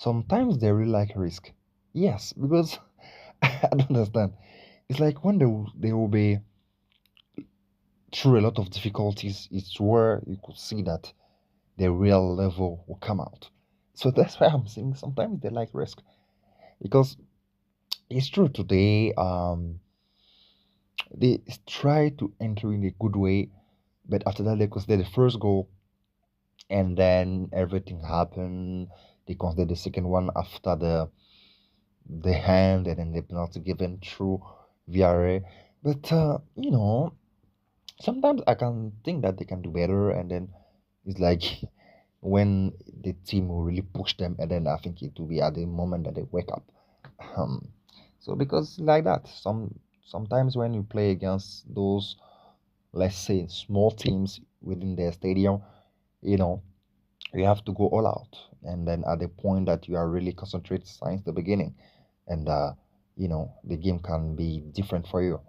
sometimes they really like risk. Yes, because I don't understand. It's like when they will be through a lot of difficulties, it's where you could see that the real level will come out. So that's why I'm saying sometimes they like risk. Because it's true today, they try to enter in a good way, but after that they consider the first goal, and then everything happened. They consider the second one after the hand, and then the penalty given through VRA. But sometimes I can think that they can do better, and then it's like when the team will really push them, and then I think it will be at the moment that they wake up. Um, so because like that, sometimes when you play against those, let's say, small teams within their stadium, you know, you have to go all out, and then at the point that you are really concentrated since the beginning, and the game can be different for you.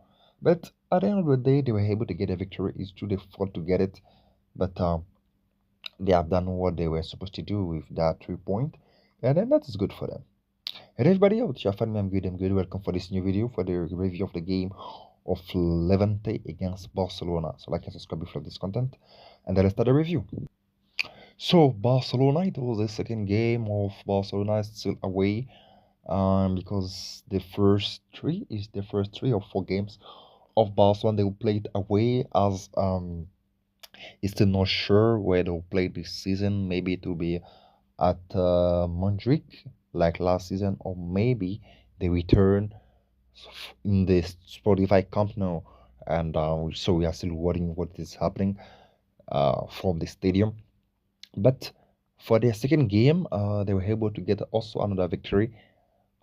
But at the end of the day, they were able to get a victory. It's true they fought to get it, but they have done what they were supposed to do with that 3 point, and then that is good for them. And everybody else, your family, I'm good. Welcome for this new video for the review of the game of Levante against Barcelona. So like and subscribe if you like this content, and then let's start the review. So Barcelona, it was the second game of Barcelona still away, because the first 3 or 4 games of Barcelona they will play it away, as it's still not sure where they'll play this season. Maybe it will be at Montjuic like last season, or maybe they return in the Spotify Camp Nou, and so we are still wondering what is happening from the stadium. But for their second game, they were able to get also another victory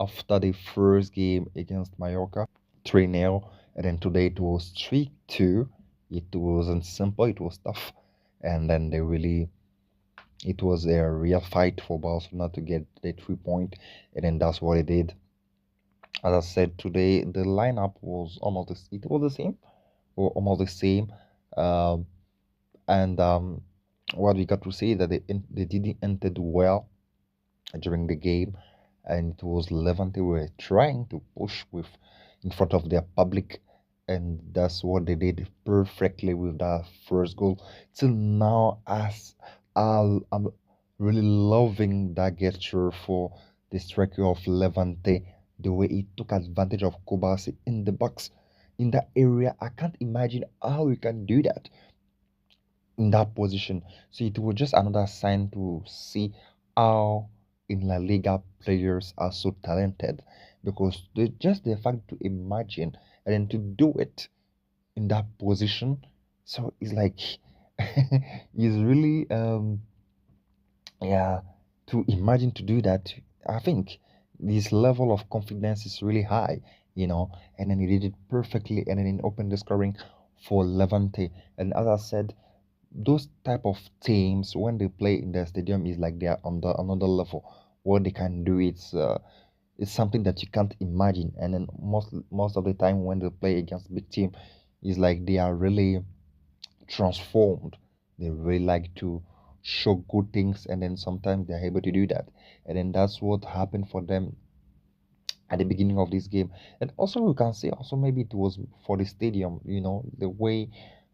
after the first game against Mallorca, 3-0, and then today it was 3-2. It wasn't simple, it was tough, and then it was a real fight for Barcelona to get the 3 point, and then that's what they did. As I said today, the lineup was it was the same, or almost the same, um, and what we got to say that they didn't entered well during the game, and it was Levante were trying to push with in front of their public, and that's what they did perfectly with that first goal. Till now, as I'm really loving that gesture for the striker of Levante, the way he took advantage of Kobasi in the box, in that area. I can't imagine how you can do that in that position. So it was just another sign to see how in La Liga players are so talented, because just the fact to imagine and then to do it in that position. So it's like it's really yeah, to imagine to do that. I think this level of confidence is really high, and then he did it perfectly, and then he opened the scoring for Levante. And as I said, those type of teams when they play in the stadium is like they are on the another level. What they can do, it's something that you can't imagine. And then most of the time when they play against big team, is like they are really transformed. They really like to show good things, and then sometimes they're able to do that. And then that's what happened for them at the beginning of this game. And also we can say also maybe it was for the stadium, the way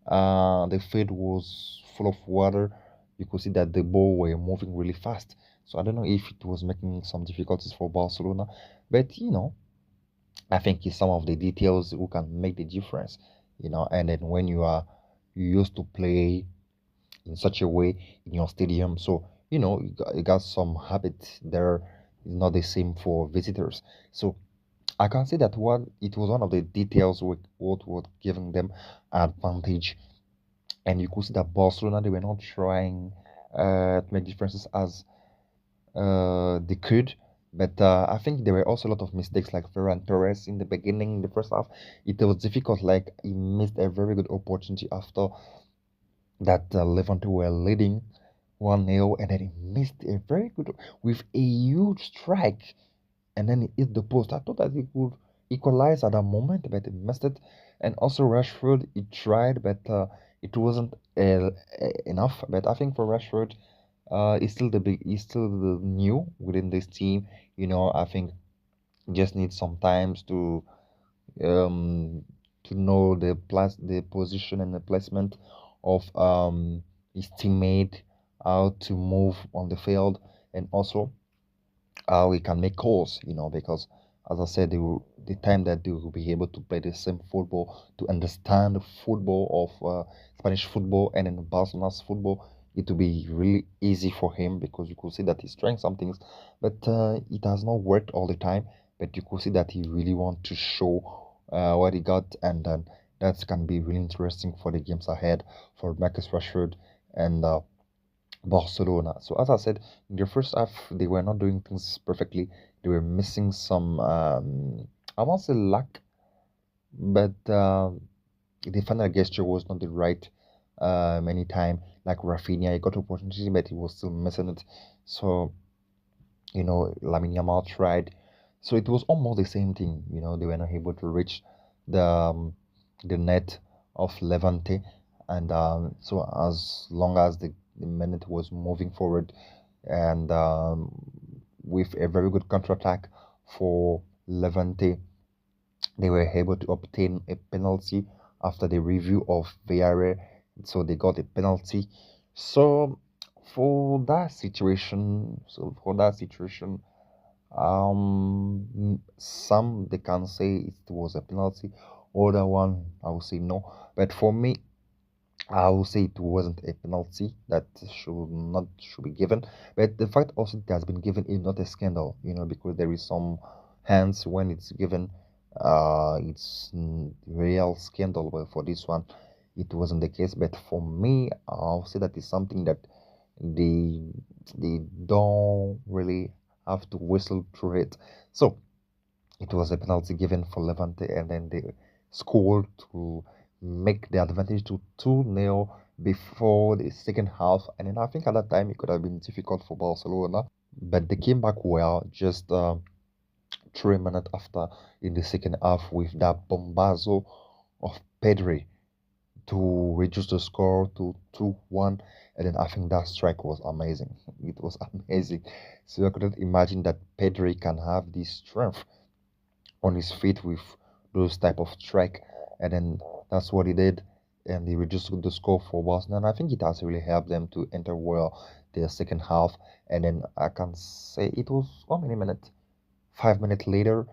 the field was full of water. You could see that the ball were moving really fast. So I don't know if it was making some difficulties for Barcelona, but I think it's some of the details who can make the difference. And then when you used to play in such a way in your stadium. So, you got some habit there. It's not the same for visitors. So I can say that it was one of the details what was giving them advantage. And you could see that Barcelona, they were not trying to make differences as they could. But I think there were also a lot of mistakes like Ferran Torres in the beginning, in the first half. It was difficult, like he missed a very good opportunity after that Levante were leading 1-0, and then he missed a very good with a huge strike, and then he hit the post. I thought that he could equalize at that moment, but he missed it. And also Rashford, he tried, but it wasn't enough. But I think for Rashford, He's still the new within this team. I think just need some times um to know the position and the placement of his teammate, how to move on the field, and also how he can make calls. Because as I said, the time that they will be able to play the same football, to understand the football of Spanish football and in Barcelona's football, it will be really easy for him because you could see that he's trying some things, but it has not worked all the time. But you could see that he really want to show what he got, and then that can be really interesting for the games ahead for Marcus Rashford and Barcelona. So as I said, in the first half they were not doing things perfectly. They were missing some I won't say luck, but the final gesture was not the right many time. Like Rafinha, he got opportunity, but he was still missing it. So Lamine Yamal tried. So it was almost the same thing. They were not able to reach the net of Levante, and so as long as the minute was moving forward, and with a very good counter attack for Levante, they were able to obtain a penalty after the review of VAR, so they got a penalty. So for that situation, some they can say it was a penalty, other one I would say no. But for me, I would say it wasn't a penalty that should be given. But the fact also it has been given is not a scandal, because there is some hands when it's given, it's real scandal. But for this one, it wasn't the case. But for me, I'll say that is something that they they don't really have to whistle through it. So it was a penalty given for Levante, and then they scored to make the advantage to 2-0 before the second half. And then I think at that time it could have been difficult for Barcelona, but they came back well just 3 minutes after in the second half with that bombazo of Pedri to reduce the score to 2-1. And then I think that strike was amazing. It was amazing. So I couldn't imagine that Pedri can have this strength on his feet with those type of strike, and then that's what he did, and he reduced the score for Barcelona. And I think it has really helped them to enter well their second half. And then I can say it was how many minutes? 5 minutes later,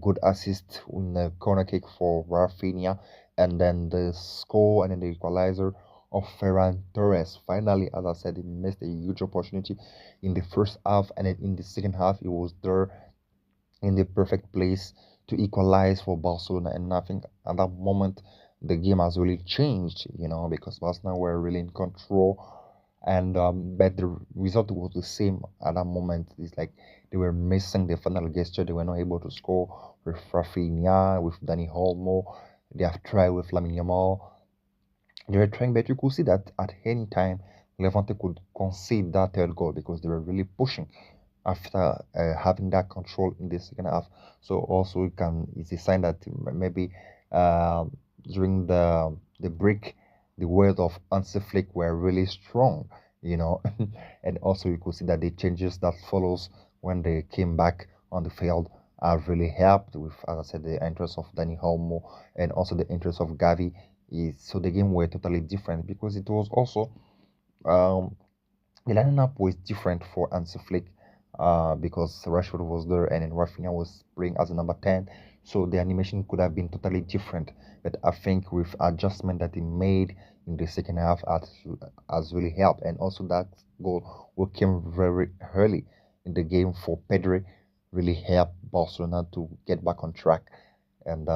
good assist in the corner kick for Rafinha, and then the score and then the equalizer of Ferran Torres. Finally, as I said, he missed a huge opportunity in the first half, and then in the second half, he was there in the perfect place to equalize for Barcelona. And I think at that moment the game has really changed, because Barcelona were really in control. And but the result was the same at that moment. It's like they were missing the final gesture. They were not able to score with Rafinha, with Dani Olmo. They have tried with Lamine Yamal. They were trying, but you could see that at any time Levante could concede that third goal because they were really pushing after having that control in the second half. So also it's a sign that maybe uh, during the break, the words of Hansi Flick were really strong, and also you could see that the changes that follows when they came back on the field have really helped with, as I said, the entrance of Dani Olmo and also the entrance of Gavi. So the game were totally different because it was also um, the lineup was different for Hansi Flick because Rashford was there and then Rafinha was playing as a number 10. So the animation could have been totally different. But I think with adjustment that he made in the second half has really helped. And also that goal came very early in the game for Pedri really helped Barcelona to get back on track. And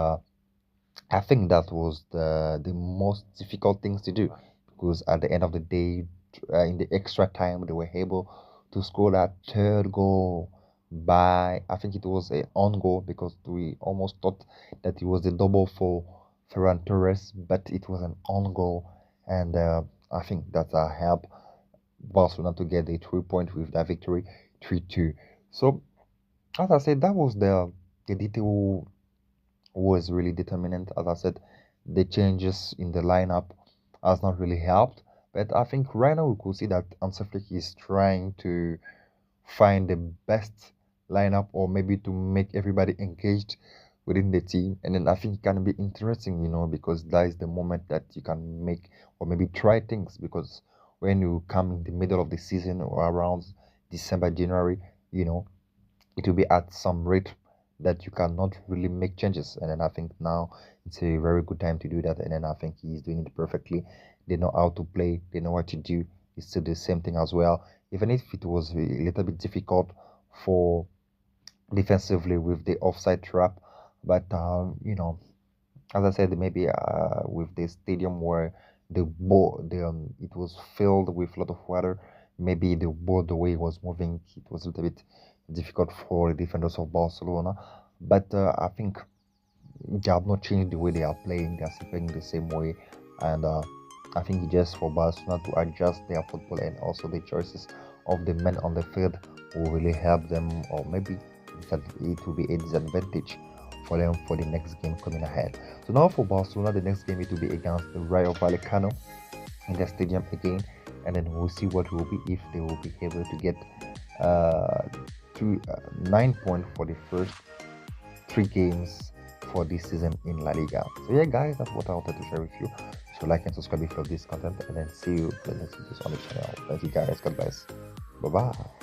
I think that was the most difficult things to do because at the end of the day, in the extra time, they were able to score that third goal by I think it was an on goal because we almost thought that it was a double for Ferran Torres, but it was an on goal, and I think that helped Barcelona to get the 3 point with that victory, 3-2. So as I said, that was the detail was really determinant. As I said, the changes in the lineup has not really helped. But I think right now we could see that Hansi Flick is trying to find the best lineup or maybe to make everybody engaged within the team. And then I think it can be interesting, because that is the moment that you can make or maybe try things. Because when you come in the middle of the season or around December, January, you know, it will be at some rate that you cannot really make changes. And then I think now it's a very good time to do that. And then I think he's doing it perfectly. They know how to play, they know what to do. It's still the same thing as well. Even if it was a little bit difficult for defensively with the offside trap, but as I said, maybe with the stadium where the ball, it was filled with a lot of water. Maybe the ball, the way it was moving, it was a little bit difficult for the defenders of Barcelona. But I think they have not changed the way they are playing. They are still playing the same way, and I think it's just for Barcelona to adjust their football and also the choices of the men on the field will really help them, or maybe it will be a disadvantage for them for the next game coming ahead. So now for Barcelona, the next game it will be against the Rayo Vallecano in the stadium again, and then we'll see what will be if they will be able to get uh, 9 points for the first 3 games for this season in La Liga. So yeah, guys, that's what I wanted to share with you. So like and subscribe if you love this content, and then see you in the next videos on the channel. Thank you guys. God bless. Bye bye.